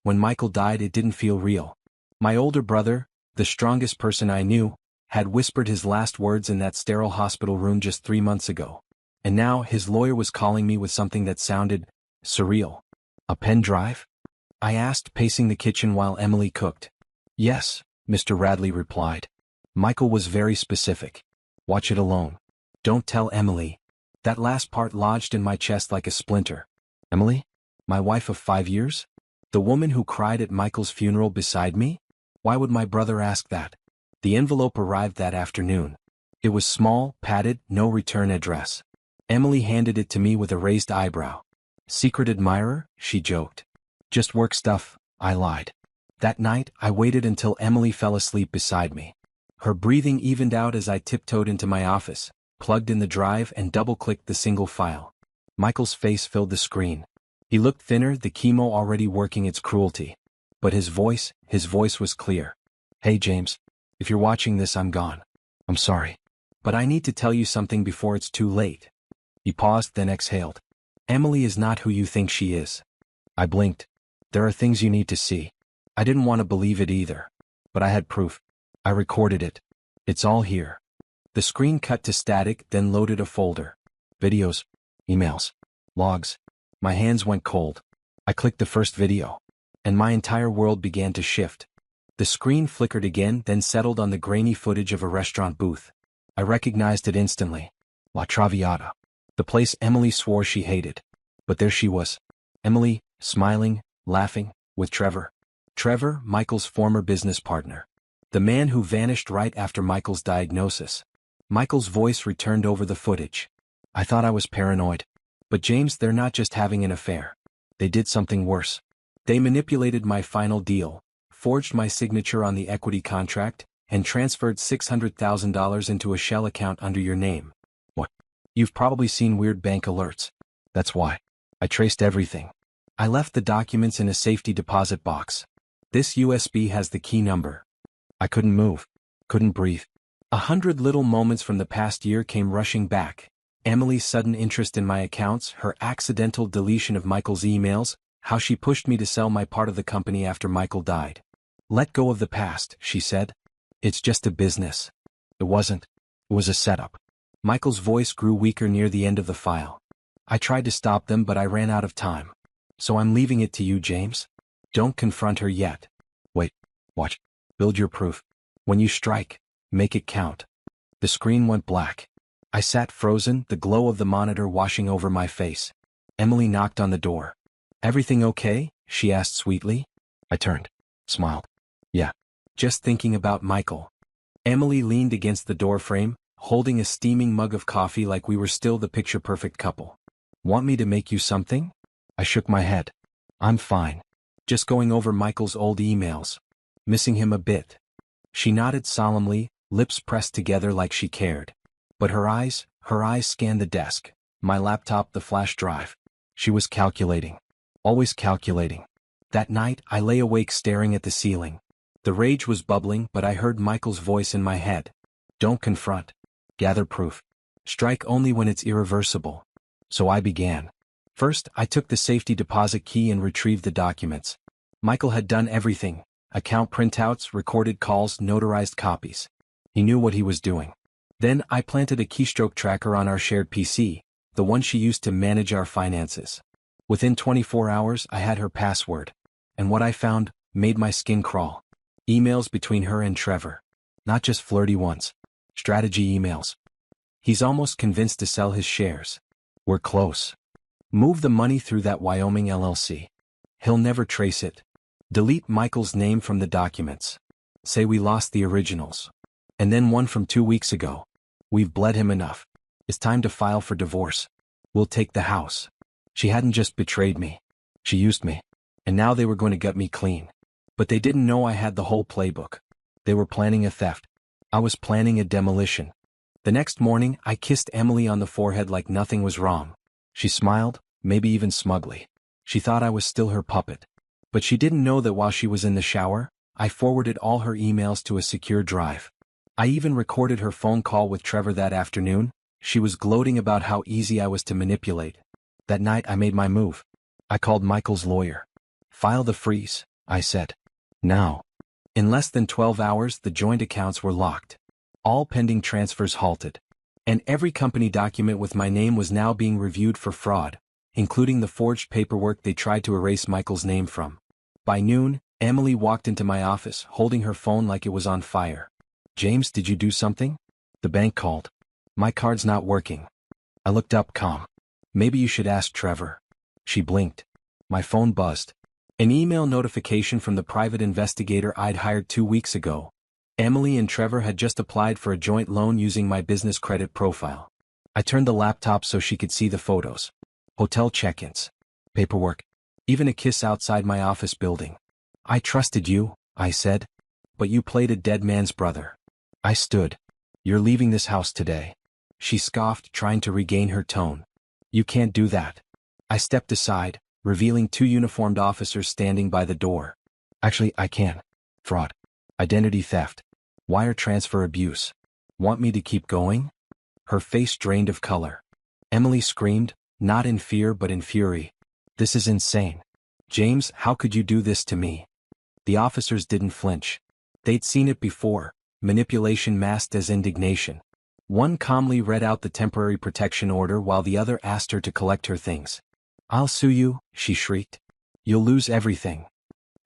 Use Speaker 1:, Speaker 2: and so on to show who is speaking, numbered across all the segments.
Speaker 1: When Michael died, it didn't feel real. My older brother, the strongest person I knew, had whispered his last words in that sterile hospital room just 3 months ago. And now his lawyer was calling me with something that sounded surreal. A pen drive? I asked, pacing the kitchen while Emily cooked. Yes, Mr. Radley replied. Michael was very specific. Watch it alone. Don't tell Emily. That last part lodged in my chest like a splinter. Emily? My wife of 5 years? The woman who cried at Michael's funeral beside me? Why would my brother ask that? The envelope arrived that afternoon. It was small, padded, no return address. Emily handed it to me with a raised eyebrow. Secret admirer? She joked. Just work stuff, I lied. That night, I waited until Emily fell asleep beside me. Her breathing evened out as I tiptoed into my office, plugged in the drive and double-clicked the single file. Michael's face filled the screen. He looked thinner, the chemo already working its cruelty. But his voice was clear. Hey James, if you're watching this, I'm gone. I'm sorry. But I need to tell you something before it's too late. He paused, then exhaled. Emily is not who you think she is. I blinked. There are things you need to see. I didn't want to believe it either. But I had proof. I recorded it. It's all here. The screen cut to static, then loaded a folder. Videos, emails, logs. My hands went cold. I clicked the first video. And my entire world began to shift. The screen flickered again, then settled on the grainy footage of a restaurant booth. I recognized it instantly. La Traviata. The place Emily swore she hated. But there she was. Emily, smiling, laughing, with Trevor. Trevor, Michael's former business partner. The man who vanished right after Michael's diagnosis. Michael's voice returned over the footage. I thought I was paranoid. But James, they're not just having an affair. They did something worse. They manipulated my final deal, forged my signature on the equity contract, and transferred $600,000 into a shell account under your name. What? You've probably seen weird bank alerts. That's why. I traced everything. I left the documents in a safety deposit box. This USB has the key number. I couldn't move. Couldn't breathe. 100 little moments from the past year came rushing back. Emily's sudden interest in my accounts, her accidental deletion of Michael's emails, how she pushed me to sell my part of the company after Michael died. Let go of the past, she said. It's just a business. It wasn't. It was a setup. Michael's voice grew weaker near the end of the file. I tried to stop them, but I ran out of time. So I'm leaving it to you, James. Don't confront her yet. Wait. Watch. Build your proof. When you strike, make it count. The screen went black. I sat frozen, the glow of the monitor washing over my face. Emily knocked on the door. Everything okay? She asked sweetly. I turned. Smiled. Yeah. Just thinking about Michael. Emily leaned against the doorframe, holding a steaming mug of coffee like we were still the picture-perfect couple. Want me to make you something? I shook my head. I'm fine. Just going over Michael's old emails. Missing him a bit. She nodded solemnly, lips pressed together like she cared. But her eyes scanned the desk, my laptop, the flash drive. She was calculating. Always calculating. That night, I lay awake staring at the ceiling. The rage was bubbling, but I heard Michael's voice in my head. Don't confront. Gather proof. Strike only when it's irreversible. So I began. First, I took the safety deposit key and retrieved the documents. Michael had done everything. Account printouts, recorded calls, notarized copies. He knew what he was doing. Then I planted a keystroke tracker on our shared PC, the one she used to manage our finances. Within 24 hours, I had her password. And what I found made my skin crawl. Emails between her and Trevor. Not just flirty ones. Strategy emails. He's almost convinced to sell his shares. We're close. Move the money through that Wyoming LLC. He'll never trace it. Delete Michael's name from the documents. Say we lost the originals. And then one from 2 weeks ago. We've bled him enough. It's time to file for divorce. We'll take the house. She hadn't just betrayed me. She used me. And now they were going to gut me clean. But they didn't know I had the whole playbook. They were planning a theft. I was planning a demolition. The next morning, I kissed Emily on the forehead like nothing was wrong. She smiled, maybe even smugly. She thought I was still her puppet. But she didn't know that while she was in the shower, I forwarded all her emails to a secure drive. I even recorded her phone call with Trevor that afternoon. She was gloating about how easy I was to manipulate. That night I made my move. I called Michael's lawyer. File the freeze, I said. Now. In less than 12 hours, the joint accounts were locked. All pending transfers halted. And every company document with my name was now being reviewed for fraud, including the forged paperwork they tried to erase Michael's name from. By noon, Emily walked into my office, holding her phone like it was on fire. James, did you do something? The bank called. My card's not working. I looked up calm. Maybe you should ask Trevor. She blinked. My phone buzzed. An email notification from the private investigator I'd hired 2 weeks ago. Emily and Trevor had just applied for a joint loan using my business credit profile. I turned the laptop so she could see the photos. Hotel check-ins. Paperwork. Even a kiss outside my office building. I trusted you, I said. But you played a dead man's brother. I stood. You're leaving this house today. She scoffed, trying to regain her tone. You can't do that. I stepped aside, revealing 2 uniformed officers standing by the door. Actually, I can. Fraud. Identity theft. Wire transfer abuse. Want me to keep going? Her face drained of color. Emily screamed, not in fear but in fury. This is insane. James, how could you do this to me? The officers didn't flinch. They'd seen it before, manipulation masked as indignation. One calmly read out the temporary protection order while the other asked her to collect her things. I'll sue you, she shrieked. You'll lose everything.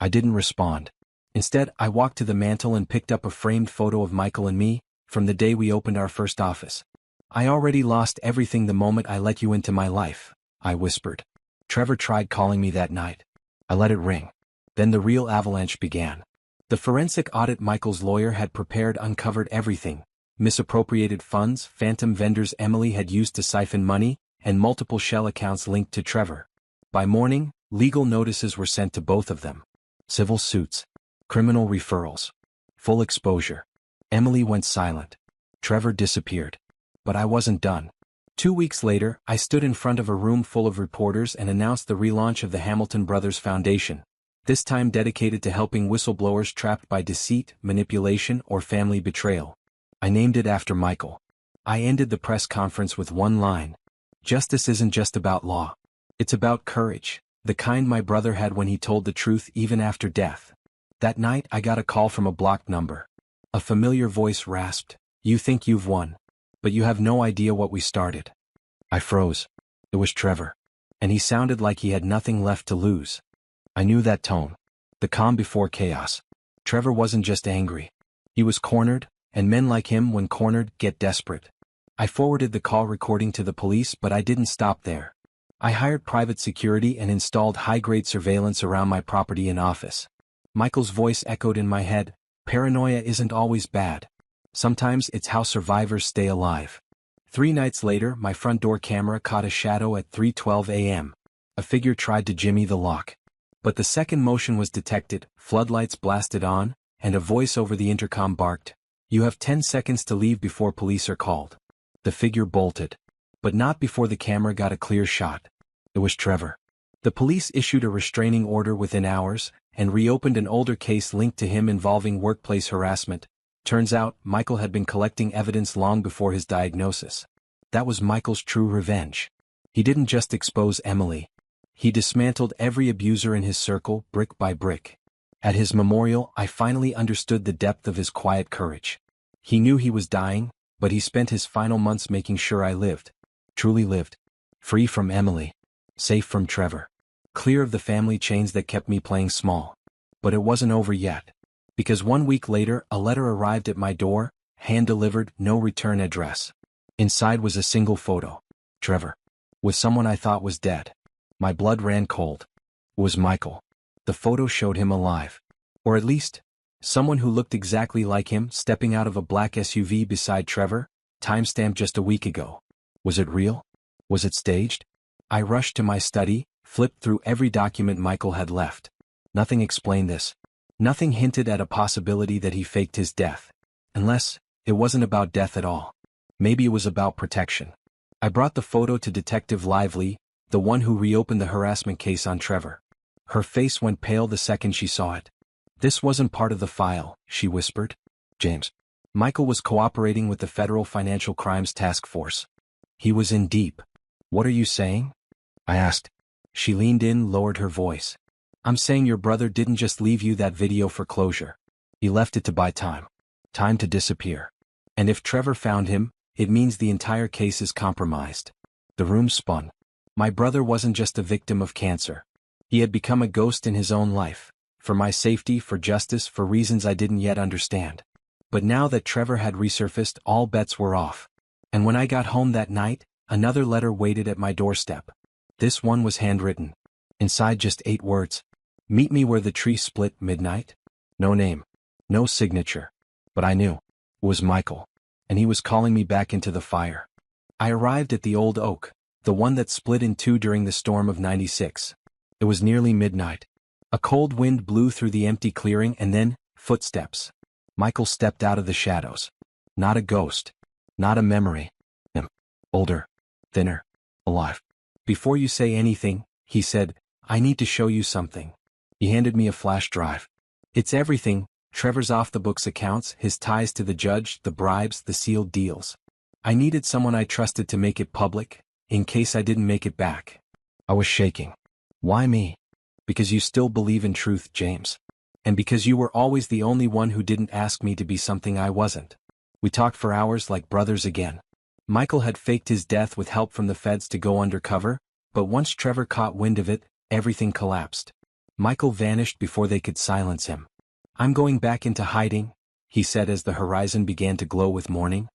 Speaker 1: I didn't respond. Instead, I walked to the mantel and picked up a framed photo of Michael and me, from the day we opened our first office. I already lost everything the moment I let you into my life, I whispered. Trevor tried calling me that night. I let it ring. Then the real avalanche began. The forensic audit Michael's lawyer had prepared uncovered everything: misappropriated funds, phantom vendors Emily had used to siphon money, and multiple shell accounts linked to Trevor. By morning, legal notices were sent to both of them. Civil suits. Criminal referrals. Full exposure. Emily went silent. Trevor disappeared. But I wasn't done. 2 weeks later, I stood in front of a room full of reporters and announced the relaunch of the Hamilton Brothers Foundation, this time dedicated to helping whistleblowers trapped by deceit, manipulation, or family betrayal. I named it after Michael. I ended the press conference with one line. Justice isn't just about law. It's about courage, the kind my brother had when he told the truth even after death. That night I got a call from a blocked number. A familiar voice rasped, "You think you've won. But you have no idea what we started." I froze. It was Trevor. And he sounded like he had nothing left to lose. I knew that tone. The calm before chaos. Trevor wasn't just angry. He was cornered, and men like him, when cornered, get desperate. I forwarded the call recording to the police, but I didn't stop there. I hired private security and installed high-grade surveillance around my property and office. Michael's voice echoed in my head, "Paranoia isn't always bad. Sometimes it's how survivors stay alive." 3 nights later, my front door camera caught a shadow at 3:12 a.m. A figure tried to jimmy the lock. But the second motion was detected, floodlights blasted on, and a voice over the intercom barked, "You have 10 seconds to leave before police are called." The figure bolted. But not before the camera got a clear shot. It was Trevor. The police issued a restraining order within hours, and reopened an older case linked to him involving workplace harassment. Turns out, Michael had been collecting evidence long before his diagnosis. That was Michael's true revenge. He didn't just expose Emily. He dismantled every abuser in his circle, brick by brick. At his memorial, I finally understood the depth of his quiet courage. He knew he was dying, but he spent his final months making sure I lived. Truly lived. Free from Emily. Safe from Trevor. Clear of the family chains that kept me playing small. But it wasn't over yet. Because 1 week later, a letter arrived at my door, hand-delivered, no return address. Inside was a single photo. Trevor. With someone I thought was dead. My blood ran cold. It was Michael. The photo showed him alive. Or at least, someone who looked exactly like him stepping out of a black SUV beside Trevor, timestamped just a week ago. Was it real? Was it staged? I rushed to my study, flipped through every document Michael had left. Nothing explained this. Nothing hinted at a possibility that he faked his death. Unless, it wasn't about death at all. Maybe it was about protection. I brought the photo to Detective Lively, the one who reopened the harassment case on Trevor. Her face went pale the second she saw it. "This wasn't part of the file," she whispered. "James." Michael was cooperating with the Federal Financial Crimes Task Force. He was in deep. "What are you saying?" I asked. She leaned in, lowered her voice. I'm saying your brother didn't just leave you that video for closure. He left it to buy time. Time to disappear. And if Trevor found him, it means the entire case is compromised. The room spun. My brother wasn't just a victim of cancer. He had become a ghost in his own life. For my safety, for justice, for reasons I didn't yet understand. But now that Trevor had resurfaced, all bets were off. And when I got home that night, another letter waited at my doorstep. This one was handwritten. Inside just 8 words. Meet me where the tree split midnight. No name. No signature. But I knew. It was Michael. And he was calling me back into the fire. I arrived at the old oak, the one that split in two during the storm of '96. It was nearly midnight. A cold wind blew through the empty clearing and then, footsteps. Michael stepped out of the shadows. Not a ghost. Not a memory. Him. Older. Thinner. Alive. Before you say anything, he said, I need to show you something. He handed me a flash drive. It's everything, Trevor's off-the-books accounts, his ties to the judge, the bribes, the sealed deals. I needed someone I trusted to make it public, in case I didn't make it back. I was shaking. Why me? Because you still believe in truth, James. And because you were always the only one who didn't ask me to be something I wasn't. We talked for hours like brothers again. Michael had faked his death with help from the feds to go undercover, but once Trevor caught wind of it, everything collapsed. Michael vanished before they could silence him. I'm going back into hiding, he said as the horizon began to glow with morning.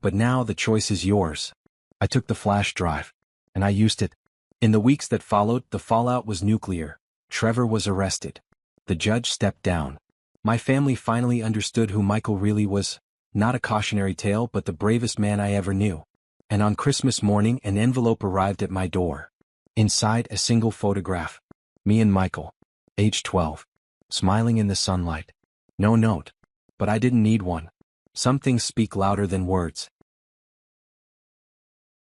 Speaker 1: But now the choice is yours. I took the flash drive. And I used it. In the weeks that followed, the fallout was nuclear. Trevor was arrested. The judge stepped down. My family finally understood who Michael really was. Not a cautionary tale, but the bravest man I ever knew. And on Christmas morning, an envelope arrived at my door. Inside, a single photograph. Me and Michael. Age 12. Smiling in the sunlight. No note. But I didn't need one. Some things speak louder than words.